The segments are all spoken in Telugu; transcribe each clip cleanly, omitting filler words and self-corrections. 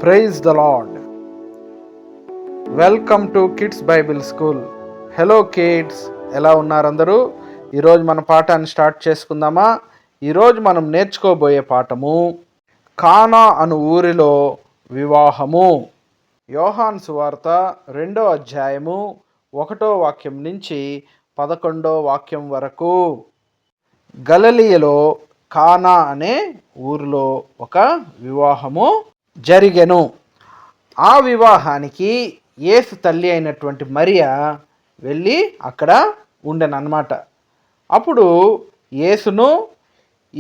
Praise the Lord. Welcome to kids Bible school. Hello kids, ఎలా ఉన్నారు అందరూ? ఈరోజు మన పాఠాన్ని స్టార్ట్ చేసుకుందామా? ఈరోజు మనం నేర్చుకోబోయే పాఠము కానా అను ఊరిలో వివాహము. యోహాను సువార్త 2వ అధ్యాయము 1వ వాక్యం నుంచి 11వ వాక్యం వరకు. గలిలయలో కానా అనే ఊరిలో ఒక వివాహము జరిగెను. ఆ వివాహానికి యేసు తల్లి అయినటువంటి మరియా వెళ్ళి అక్కడ ఉండెనన్నమాట. అప్పుడు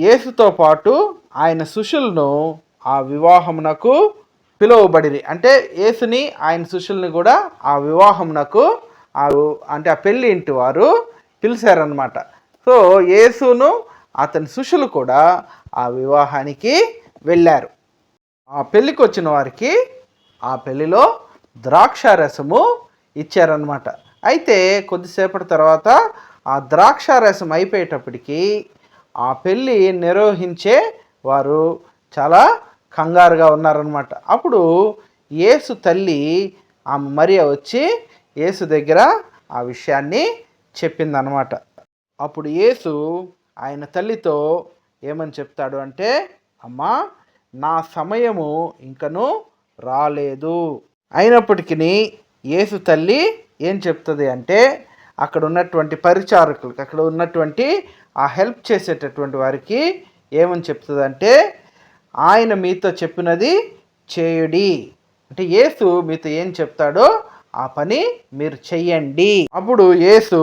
యేసుతో పాటు ఆయన శిష్యులను ఆ వివాహమునకు పిలువబడిరి. అంటే యేసుని ఆయన శిష్యుల్ని కూడా ఆ వివాహమునకు అంటే ఆ పెళ్లి ఇంటి వారు పిలిచారనమాట. సో యేసును అతని శిష్యులు కూడా ఆ వివాహానికి వెళ్ళారు. ఆ పెళ్ళికి వచ్చిన వారికి ఆ పెళ్ళిలో ద్రాక్షారసము ఇచ్చారనమాట. అయితే కొద్దిసేపటి తర్వాత ఆ ద్రాక్షారసం అయిపోయేటప్పటికి ఆ పెళ్ళి నిర్వహించే వారు చాలా కంగారుగా ఉన్నారనమాట. అప్పుడు యేసు తల్లి ఆ మరియ వచ్చి యేసు దగ్గర ఆ విషయాన్ని చెప్పిందనమాట. అప్పుడు యేసు ఆయన తల్లితో ఏమని చెప్తాడు అంటే, అమ్మా, నా సమయము ఇంకను రాలేదు. అయినప్పటికీ యేసు తల్లి ఏం చెప్తుంది అంటే, అక్కడ ఉన్నటువంటి పరిచారకులకు, అక్కడ ఉన్నటువంటి ఆ హెల్ప్ చేసేటటువంటి వారికి ఏమని చెప్తుంది అంటే, ఆయన మీతో చెప్పినది చేయుడి. అంటే యేసు మీతో ఏం చెప్తాడో ఆ పని మీరు చెయ్యండి. అప్పుడు యేసు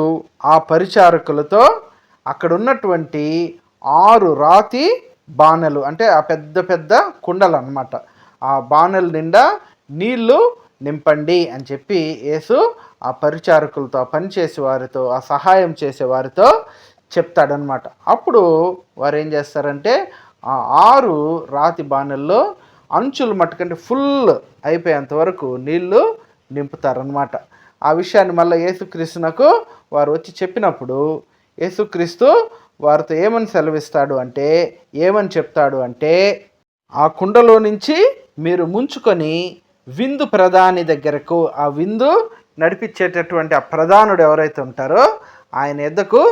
ఆ పరిచారకులతో అక్కడ ఉన్నటువంటి 6 రాతి బాణలు, అంటే ఆ పెద్ద పెద్ద కుండలు అన్నమాట, ఆ బాణల నిండా నీళ్లు నింపండి అని చెప్పి యేసు ఆ పరిచారకులతో, ఆ పనిచేసే వారితో, ఆ సహాయం చేసే వారితో చెప్తాడనమాట. అప్పుడు వారు ఏం చేస్తారంటే ఆ 6 రాతి బాణల్లో అంచులు మట్టుకంటే ఫుల్ అయిపోయేంత వరకు నీళ్లు నింపుతారనమాట. ఆ విషయాన్ని మళ్ళీ యేసుక్రీస్తునకు వారు వచ్చి చెప్పినప్పుడు యేసుక్రీస్తు వారితో ఏమని సెలవిస్తాడు అంటే, ఏమని చెప్తాడు అంటే, ఆ కుండలో నుంచి మీరు ముంచుకొని విందు ప్రధాని దగ్గరకు, ఆ విందు నడిపించేటటువంటి ఆ ప్రధానుడు ఎవరైతే ఉంటారో ఆయన ఎద్దకు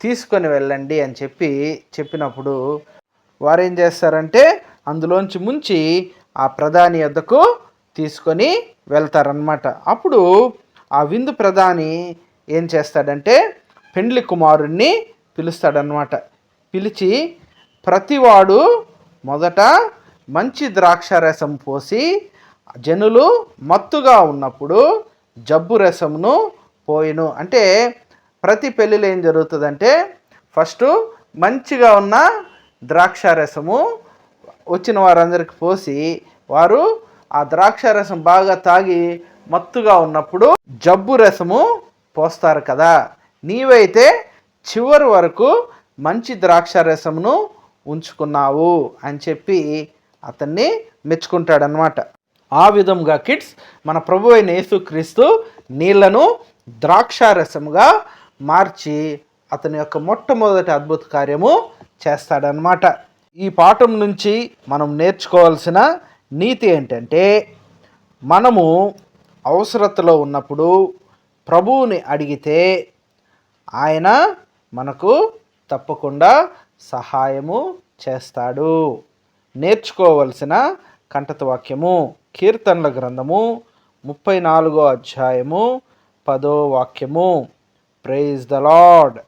తీసుకొని వెళ్ళండి అని చెప్పినప్పుడు వారు ఏం చేస్తారంటే అందులోంచి ముంచి ఆ ప్రధాని ఎద్దకు తీసుకొని వెళ్తారనమాట. అప్పుడు ఆ విందు ప్రధాని ఏం చేస్తాడంటే పెండ్లి కుమారుణ్ణి పిలుస్తాడనమాట. పిలిచి ప్రతివాడు మొదట మంచి ద్రాక్షారసం పోసి జనులు మత్తుగా ఉన్నప్పుడు జబ్బు రసమును పోయిను. అంటే ప్రతి పెళ్ళిలో ఏం జరుగుతుందంటే ఫస్ట్ మంచిగా ఉన్న ద్రాక్షారసము వచ్చిన వారందరికి పోసి వారు ఆ ద్రాక్షారసం బాగా తాగి మత్తుగా ఉన్నప్పుడు జబ్బు రసము పోస్తారు కదా. నీవైతే చివరి వరకు మంచి ద్రాక్షారసమును ఉంచుకున్నావు అని చెప్పి అతన్ని మెచ్చుకుంటాడనమాట. ఆ విధంగా కిడ్స్, మన ప్రభు అయిన యేసుక్రీస్తు నీళ్లను ద్రాక్షారసముగా మార్చి అతని యొక్క మొట్టమొదటి అద్భుత కార్యము చేస్తాడనమాట. ఈ పాఠం నుంచి మనం నేర్చుకోవాల్సిన నీతి ఏంటంటే, మనము అవసరతలో ఉన్నప్పుడు ప్రభువుని అడిగితే ఆయన మనకు తప్పకుండా సహాయము చేస్తాడు. నేర్చుకోవలసిన కంఠత వాక్యము కీర్తనల గ్రంథము 34వ అధ్యాయము 10వ వాక్యము. Praise the lord.